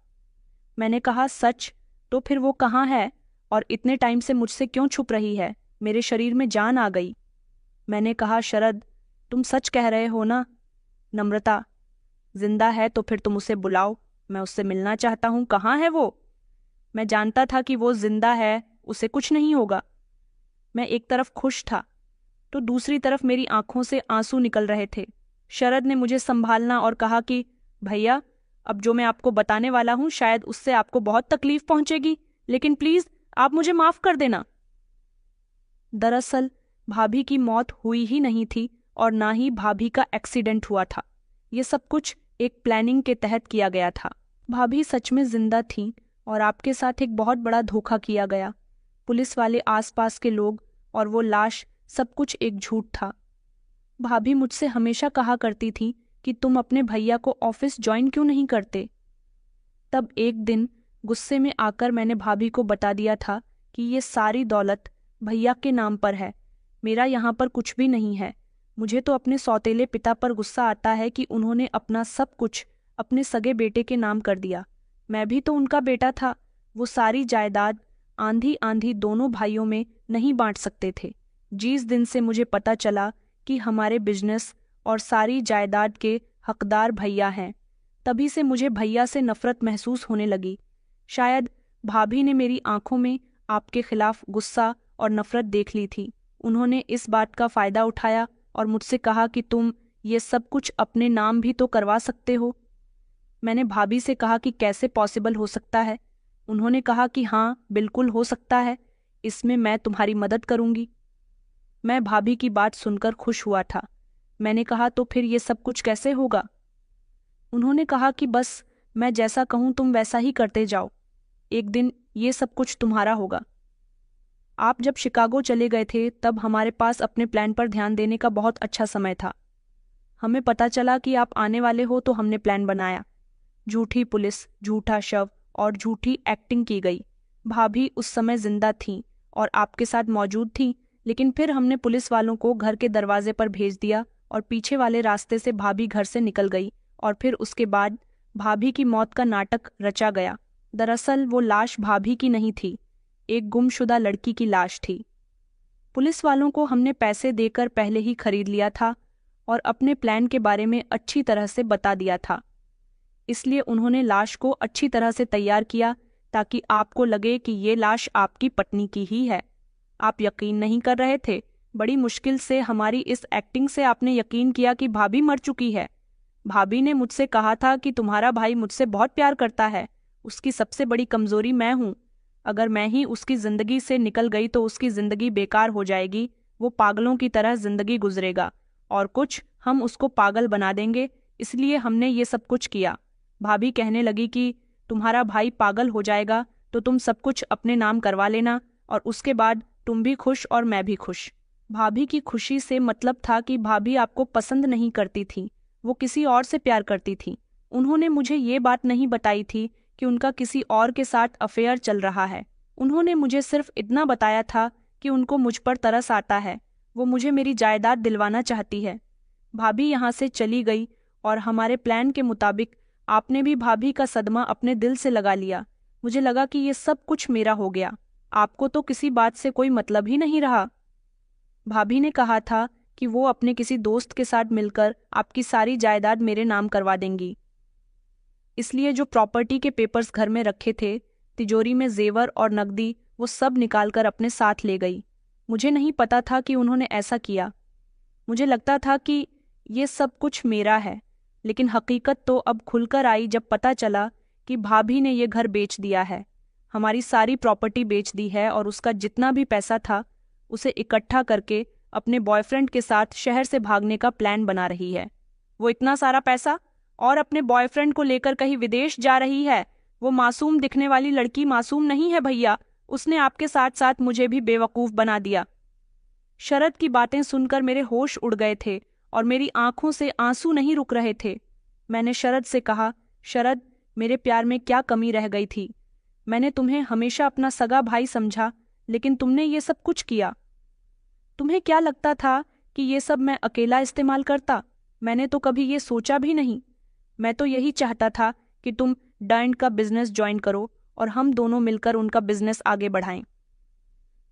मैंने कहा सच? तो फिर वो कहाँ है और इतने टाइम से मुझसे क्यों छुप रही है? मेरे शरीर में जान आ गई। मैंने कहा शरद तुम सच कह रहे हो ना? नम्रता जिंदा है तो फिर तुम उसे बुलाओ, मैं उससे मिलना चाहता हूँ। कहाँ है वो? मैं जानता था कि वो जिंदा है, उसे कुछ नहीं होगा। मैं एक तरफ खुश था तो दूसरी तरफ मेरी आंखों से आंसू निकल रहे थे। शरद ने मुझे संभालना और कहा कि भैया अब जो मैं आपको बताने वाला हूँ शायद उससे आपको बहुत तकलीफ पहुंचेगी, लेकिन प्लीज आप मुझे माफ कर देना। दरअसल भाभी की मौत हुई ही नहीं थी और ना ही भाभी का एक्सीडेंट हुआ था। ये सब कुछ एक प्लानिंग के तहत किया गया था। भाभी सच में जिंदा थी और आपके साथ एक बहुत बड़ा धोखा किया गया। पुलिस वाले, आसपास के लोग और वो लाश, सब कुछ एक झूठ था। भाभी मुझसे हमेशा कहा करती थी कि तुम अपने भैया को ऑफिस ज्वाइन क्यों नहीं करते। तब एक दिन गुस्से में आकर मैंने भाभी को बता दिया था कि ये सारी दौलत भैया के नाम पर है, मेरा यहाँ पर कुछ भी नहीं है। मुझे तो अपने सौतेले पिता पर गुस्सा आता है कि उन्होंने अपना सब कुछ अपने सगे बेटे के नाम कर दिया। मैं भी तो उनका बेटा था। वो सारी जायदाद आंधी आंधी दोनों भाइयों में नहीं बांट सकते थे। जिस दिन से मुझे पता चला कि हमारे बिजनेस और सारी जायदाद के हकदार भैया हैं, तभी से मुझे भैया से नफरत महसूस होने लगी। शायद भाभी ने मेरी आंखों में आपके खिलाफ गुस्सा और नफरत देख ली थी। उन्होंने इस बात का फायदा उठाया और मुझसे कहा कि तुम ये सब कुछ अपने नाम भी तो करवा सकते हो। मैंने भाभी से कहा कि कैसे पॉसिबल हो सकता है। उन्होंने कहा कि हाँ, बिल्कुल हो सकता है, इसमें मैं तुम्हारी मदद करूंगी। मैं भाभी की बात सुनकर खुश हुआ था। मैंने कहा, तो फिर ये सब कुछ कैसे होगा? उन्होंने कहा कि बस मैं जैसा कहूं तुम वैसा ही करते जाओ, एक दिन ये सब कुछ तुम्हारा होगा। आप जब शिकागो चले गए थे तब हमारे पास अपने प्लान पर ध्यान देने का बहुत अच्छा समय था। हमें पता चला कि आप आने वाले हो तो हमने प्लान बनाया। झूठी पुलिस, झूठा शव और झूठी एक्टिंग की गई। भाभी उस समय जिंदा थीं और आपके साथ मौजूद थीं, लेकिन फिर हमने पुलिस वालों को घर के दरवाजे पर भेज दिया और पीछे वाले रास्ते से भाभी घर से निकल गई और फिर उसके बाद भाभी की मौत का नाटक रचा गया। दरअसल वो लाश भाभी की नहीं थी, एक गुमशुदा लड़की की लाश थी। पुलिस वालों को हमने पैसे देकर पहले ही खरीद लिया था और अपने प्लान के बारे में अच्छी तरह से बता दिया था। इसलिए उन्होंने लाश को अच्छी तरह से तैयार किया ताकि आपको लगे कि ये लाश आपकी पत्नी की ही है। आप यकीन नहीं कर रहे थे। बड़ी मुश्किल से हमारी इस एक्टिंग से आपने यकीन किया कि भाभी मर चुकी है। भाभी ने मुझसे कहा था कि तुम्हारा भाई मुझसे बहुत प्यार करता है, उसकी सबसे बड़ी कमजोरी मैं हूँ। अगर मैं ही उसकी जिंदगी से निकल गई तो उसकी जिंदगी बेकार हो जाएगी, वो पागलों की तरह जिंदगी गुजरेगा और कुछ हम उसको पागल बना देंगे, इसलिए हमने ये सब कुछ किया। भाभी कहने लगी कि तुम्हारा भाई पागल हो जाएगा तो तुम सब कुछ अपने नाम करवा लेना और उसके बाद तुम भी खुश और मैं भी खुश। भाभी की खुशी से मतलब था कि भाभी आपको पसंद नहीं करती थी, वो किसी और से प्यार करती थी। उन्होंने मुझे ये बात नहीं बताई थी कि उनका किसी और के साथ अफेयर चल रहा है। उन्होंने मुझे सिर्फ इतना बताया था कि उनको मुझ पर तरस आता है, वो मुझे मेरी जायदाद दिलवाना चाहती है। भाभी यहाँ से चली गई और हमारे प्लान के मुताबिक आपने भी भाभी का सदमा अपने दिल से लगा लिया। मुझे लगा कि ये सब कुछ मेरा हो गया, आपको तो किसी बात से कोई मतलब ही नहीं रहा। भाभी ने कहा था कि वो अपने किसी दोस्त के साथ मिलकर आपकी सारी जायदाद मेरे नाम करवा देंगी। इसलिए जो प्रॉपर्टी के पेपर्स घर में रखे थे, तिजोरी में जेवर और नकदी, वो सब निकालकर अपने साथ ले गई। मुझे नहीं पता था कि उन्होंने ऐसा किया। मुझे लगता था कि ये सब कुछ मेरा है, लेकिन हकीकत तो अब खुलकर आई जब पता चला कि भाभी ने ये घर बेच दिया है, हमारी सारी प्रॉपर्टी बेच दी है और उसका जितना भी पैसा था उसे इकट्ठा करके अपने बॉयफ्रेंड के साथ शहर से भागने का प्लान बना रही है। वो इतना सारा पैसा और अपने बॉयफ्रेंड को लेकर कहीं विदेश जा रही है। वो मासूम दिखने वाली लड़की मासूम नहीं है भैया, उसने आपके साथ साथ मुझे भी बेवकूफ बना दिया। शरद की बातें सुनकर मेरे होश उड़ गए थे और मेरी आंखों से आंसू नहीं रुक रहे थे। मैंने शरद से कहा, शरद, मेरे प्यार में क्या कमी रह गई थी? मैंने तुम्हें हमेशा अपना सगा भाई समझा, लेकिन तुमने ये सब कुछ किया। तुम्हें क्या लगता था कि ये सब मैं अकेला इस्तेमाल करता? मैंने तो कभी ये सोचा भी नहीं। मैं तो यही चाहता था कि तुम डाइंड का बिजनेस ज्वाइन करो और हम दोनों मिलकर उनका बिजनेस आगे बढ़ाएं।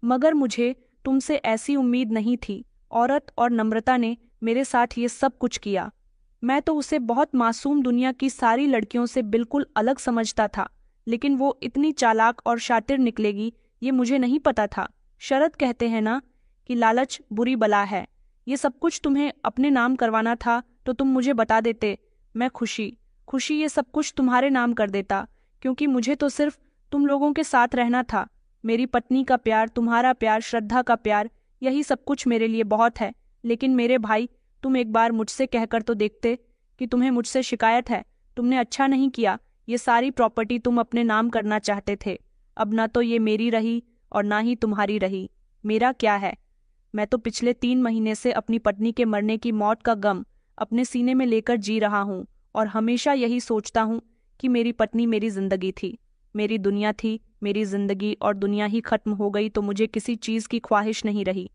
मगर मुझे तुमसे ऐसी उम्मीद नहीं थी। औरत और नम्रता ने मेरे साथ ये सब कुछ किया। मैं तो उसे बहुत मासूम, दुनिया की सारी लड़कियों से बिल्कुल अलग समझता था, लेकिन वो इतनी चालाक और शातिर निकलेगी ये मुझे नहीं पता था। शरद, कहते हैं ना कि लालच बुरी बला है। ये सब कुछ तुम्हें अपने नाम करवाना था तो तुम मुझे बता देते, मैं खुशी खुशी ये सब कुछ तुम्हारे नाम कर देता, क्योंकि मुझे तो सिर्फ तुम लोगों के साथ रहना था। मेरी पत्नी का प्यार, तुम्हारा प्यार, श्रद्धा का प्यार, यही सब कुछ मेरे लिए बहुत है। लेकिन मेरे भाई, तुम एक बार मुझसे कहकर तो देखते कि तुम्हें मुझसे शिकायत है। तुमने अच्छा नहीं किया। ये सारी प्रॉपर्टी तुम अपने नाम करना चाहते थे। अब ना तो ये मेरी रही और ना ही तुम्हारी रही। मेरा क्या है? मैं तो पिछले 3 महीने से अपनी पत्नी के मरने की मौत का गम अपने सीने में लेकर जी रहा हूँ और हमेशा यही सोचता हूँ कि मेरी पत्नी मेरी जिंदगी थी, मेरी दुनिया थी। मेरी जिंदगी और दुनिया ही खत्म हो गई तो मुझे किसी चीज की ख्वाहिश नहीं रही।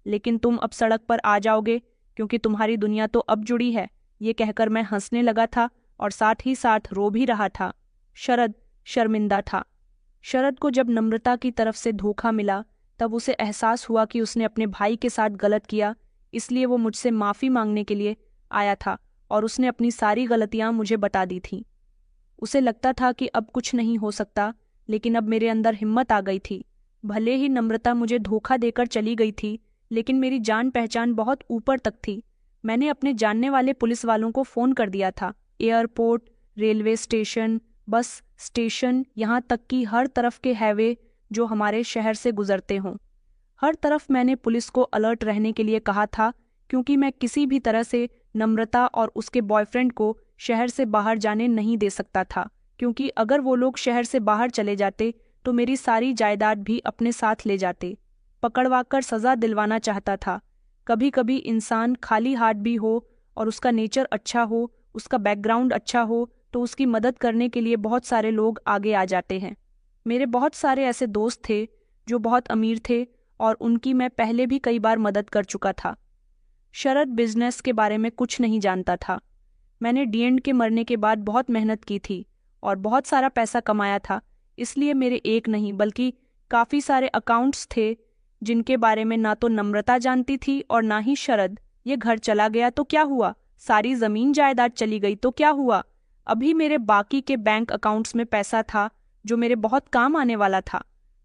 लेकिन तुम अब सड़क पर आ जाओगे क्योंकि तुम्हारी दुनिया तो अब जुड़ी है। ये कहकर मैं हंसने लगा था और साथ ही साथ रो भी रहा था। शरद शर्मिंदा था। शरद को जब नम्रता की तरफ से धोखा मिला तब उसे एहसास हुआ कि उसने अपने भाई के साथ गलत किया। इसलिए वो मुझसे माफ़ी मांगने के लिए आया था और उसने अपनी सारी गलतियां मुझे बता दी थीं। उसे लगता था कि अब कुछ नहीं हो सकता, लेकिन अब मेरे अंदर हिम्मत आ गई थी। भले ही नम्रता मुझे धोखा देकर चली गई थी, लेकिन मेरी जान पहचान बहुत ऊपर तक थी। मैंने अपने जानने वाले पुलिस वालों को फ़ोन कर दिया था। Airport, railway station, bus station, यहाँ तक कि हर तरफ के हाईवे जो हमारे शहर से गुजरते हों, हर तरफ मैंने पुलिस को अलर्ट रहने के लिए कहा था, क्योंकि मैं किसी भी तरह से नम्रता और उसके बॉयफ्रेंड को शहर से बाहर जाने नहीं दे सकता था। क्योंकि अगर वो लोग शहर से बाहर चले जाते तो मेरी सारी जायदाद भी अपने साथ ले जाते। पकड़वाकर सज़ा दिलवाना चाहता था। कभी कभी इंसान खाली हाथ भी हो और उसका नेचर अच्छा हो, उसका बैकग्राउंड अच्छा हो, तो उसकी मदद करने के लिए बहुत सारे लोग आगे आ जाते हैं। मेरे बहुत सारे ऐसे दोस्त थे जो बहुत अमीर थे और उनकी मैं पहले भी कई बार मदद कर चुका था। शरद बिजनेस के बारे में कुछ नहीं जानता था। मैंने डीएन के मरने के बाद बहुत मेहनत की थी और बहुत सारा पैसा कमाया था। इसलिए मेरे एक नहीं बल्कि काफ़ी सारे अकाउंट्स थे जिनके बारे में ना तो नम्रता जानती थी और ना ही शरद। ये घर चला गया तो क्या हुआ? सारी ज़मीन जायदाद चली गई तो क्या हुआ? अभी मेरे बाकी के बैंक अकाउंट्स में पैसा था जो मेरे बहुत काम आने वाला था।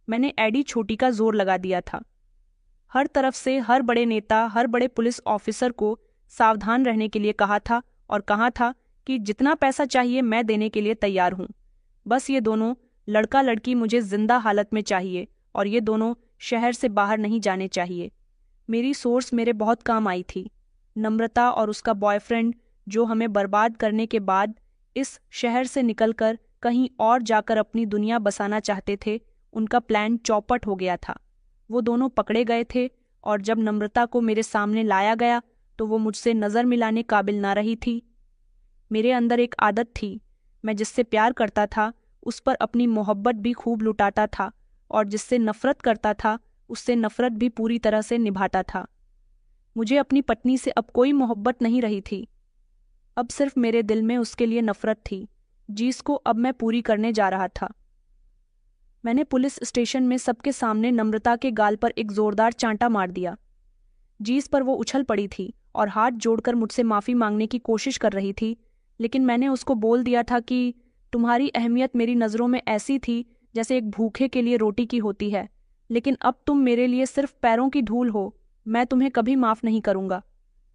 मैंने एडी छोटी का जोर लगा दिया था। हर तरफ से हर बड़े नेता, हर बड़े पुलिस ऑफिसर को सावधान रहने के लिए कहा था और कहा था कि जितना पैसा चाहिए मैं देने के लिए तैयार हूँ। बस ये दोनों लड़का लड़की मुझे जिंदा हालत में चाहिए और ये दोनों शहर से बाहर नहीं जाने चाहिए। मेरी सोर्स मेरे बहुत काम आई थी। नम्रता और उसका बॉयफ्रेंड जो हमें बर्बाद करने के बाद इस शहर से निकलकर कहीं और जाकर अपनी दुनिया बसाना चाहते थे, उनका प्लान चौपट हो गया था। वो दोनों पकड़े गए थे और जब नम्रता को मेरे सामने लाया गया तो वो मुझसे नज़र मिलाने काबिल ना रही थी। मेरे अंदर एक आदत थी, मैं जिससे प्यार करता था उस पर अपनी मोहब्बत भी खूब लुटाता था और जिससे नफरत करता था उससे नफरत भी पूरी तरह से निभाता था। मुझे अपनी पत्नी से अब कोई मोहब्बत नहीं रही थी। अब सिर्फ मेरे दिल में उसके लिए नफरत थी, जिसको अब मैं पूरी करने जा रहा था। मैंने पुलिस स्टेशन में सबके सामने नम्रता के गाल पर एक जोरदार चांटा मार दिया, जिस पर वो उछल पड़ी थी और हाथ जोड़कर मुझसे माफ़ी मांगने की कोशिश कर रही थी। लेकिन मैंने उसको बोल दिया था कि तुम्हारी अहमियत मेरी नज़रों में ऐसी थी जैसे एक भूखे के लिए रोटी की होती है, लेकिन अब तुम मेरे लिए सिर्फ पैरों की धूल हो। मैं तुम्हें कभी माफ़ नहीं करूँगा।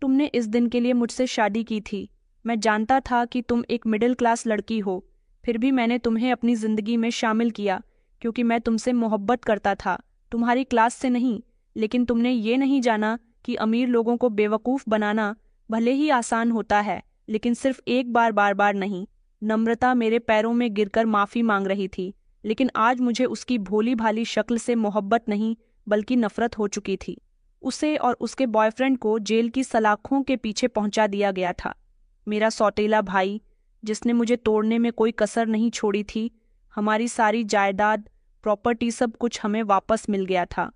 तुमने इस दिन के लिए मुझसे शादी की थी। मैं जानता था कि तुम एक मिडिल क्लास लड़की हो, फिर भी मैंने तुम्हें अपनी ज़िंदगी में शामिल किया क्योंकि मैं तुमसे मोहब्बत करता था, तुम्हारी क्लास से नहीं। लेकिन तुमने ये नहीं जाना कि अमीर लोगों को बेवकूफ़ बनाना भले ही आसान होता है, लेकिन सिर्फ एक बार, बार बार नहीं। नम्रता मेरे पैरों में गिरकर माफ़ी मांग रही थी, लेकिन आज मुझे उसकी भोली भाली शक्ल से मोहब्बत नहीं बल्कि नफरत हो चुकी थी। उसे और उसके बॉयफ्रेंड को जेल की सलाखों के पीछे पहुंचा दिया गया था। मेरा सौतेला भाई, जिसने मुझे तोड़ने में कोई कसर नहीं छोड़ी थी, हमारी सारी जायदाद, प्रॉपर्टी, सब कुछ हमें वापस मिल गया था।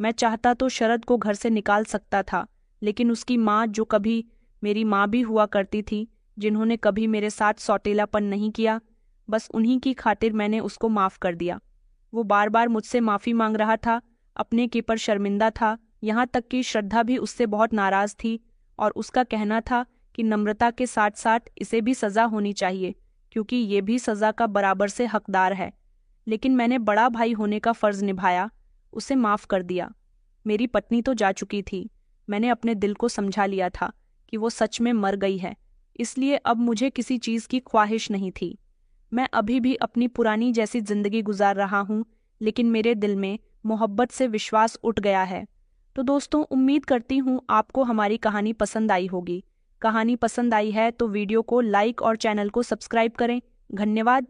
मैं चाहता तो शरद को घर से निकाल सकता था, लेकिन उसकी माँ, जो कभी मेरी माँ भी हुआ करती थी, जिन्होंने कभी मेरे साथ सौतेलापन नहीं किया, बस उन्हीं की खातिर मैंने उसको माफ़ कर दिया। वो बार बार मुझसे माफ़ी मांग रहा था, अपने के पर शर्मिंदा था। यहाँ तक कि श्रद्धा भी उससे बहुत नाराज़ थी और उसका कहना था कि नम्रता के साथ साथ इसे भी सज़ा होनी चाहिए क्योंकि ये भी सज़ा का बराबर से हकदार है। लेकिन मैंने बड़ा भाई होने का फ़र्ज़ निभाया, उसे माफ़ कर दिया। मेरी पत्नी तो जा चुकी थी। मैंने अपने दिल को समझा लिया था कि वो सच में मर गई है, इसलिए अब मुझे किसी चीज़ की ख्वाहिश नहीं थी। मैं अभी भी अपनी पुरानी जैसी ज़िंदगी गुजार रहा हूँ, लेकिन मेरे दिल में मोहब्बत से विश्वास उठ गया है। तो दोस्तों उम्मीद करती हूँ आपको हमारी कहानी पसंद आई होगी। कहानी पसंद आई है तो वीडियो को लाइक और चैनल को सब्सक्राइब करें। धन्यवाद।